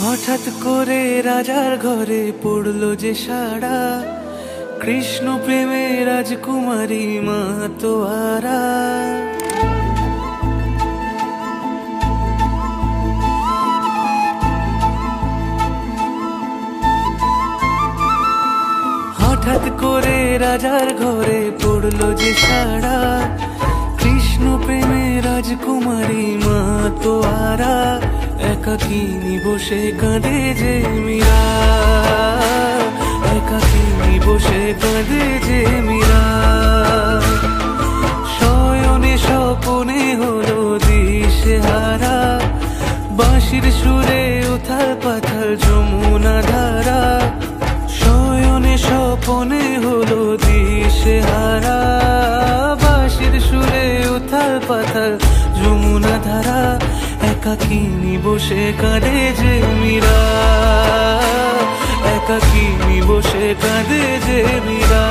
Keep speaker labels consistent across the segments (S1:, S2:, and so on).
S1: হঠাৎ করে রাজার ঘরে পড়লো যে সাড়া, কৃষ্ণ প্রেমে রাজকুমারী মাতোয়ারা। হঠাৎ করে রাজার ঘরে পড়লো যে সাড়া, কৃষ্ণ প্রেমে রাজকুমারী মাতোয়ারা। একাকিনী বসে কাঁদে যে মীরা, একাকিনী বসে কাঁদে যে মীরা। শয়নে স্বপনে হলো দিশেহারা, বাঁশির সুরে উথাল পাথাল যমুনা ধারা। শয়নে স্বপনে হলো দিশেহারা, বাঁশির সুরে উথাল পাথাল যমুনা ধারা। একাকিনী বসে কাঁদে যে মীরা, একাকিনী বসে কাঁদে যে মীরা।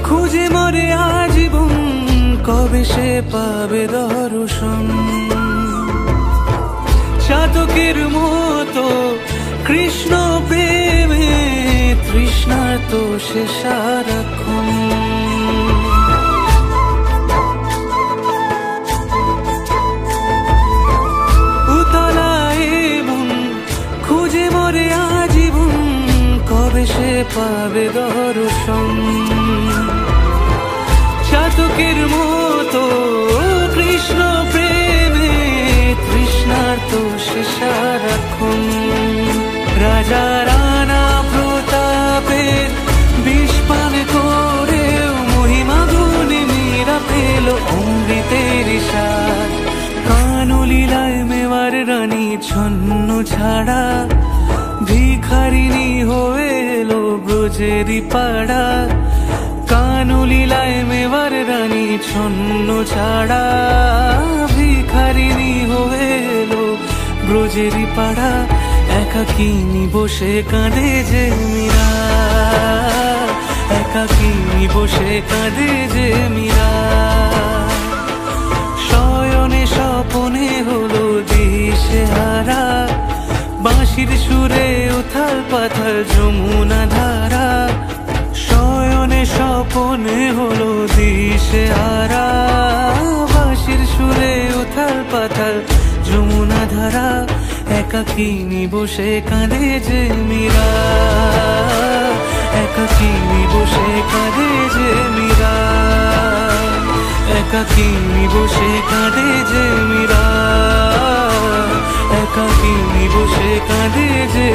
S1: খুঁজে মরে আজীবন, কবে সে পাবে দর্শন। চাতকের মতো কৃষ্ণ প্রেমে তৃষ্ণার্ত সে সারাক্ষণ। উতলায় মন খুঁজে মরে আজীবন, কবে সে পাবে দর্শন। চাতকের মতো কৃষ্ণ প্রেমে তৃষ্ণার্ত সে সারাক্ষণ। রাজা রানা প্রতাপের বিষ পান করে মহিমা গুণে মীরা পেল অমৃতের স্বাদ। কানলীলায় মেওয়ার রানী ছন্ন ছাড়া, ভিখারিনী হয়ে এলো ব্রজেরই পাড়া। কানলীলায় মেওয়ার রানী ছন্ন ছাড়া, ভিখারিনী হয়ে এলো ব্রজেরই পাড়া। একাকিনী বসে কাঁদে যে মীরা, একাকিনী বসে কাঁদে যে মীরা। শয়নে স্বপনে হলো দিশেহারা, বাঁশির সুরে উথাল পাথাল যমুনা ধারা। শয়নে স্বপনে হলো দিশেহারা, বাঁশির সুরে উথাল পাথাল যমুনা ধারা। একাকিনী বসে কাঁদে যে মীরা, একাকিনী বসে কাঁদে যে মীরা, একাকিনী বসে কাঁদে যে মীরা, একাকিনী বসে কাঁদে যে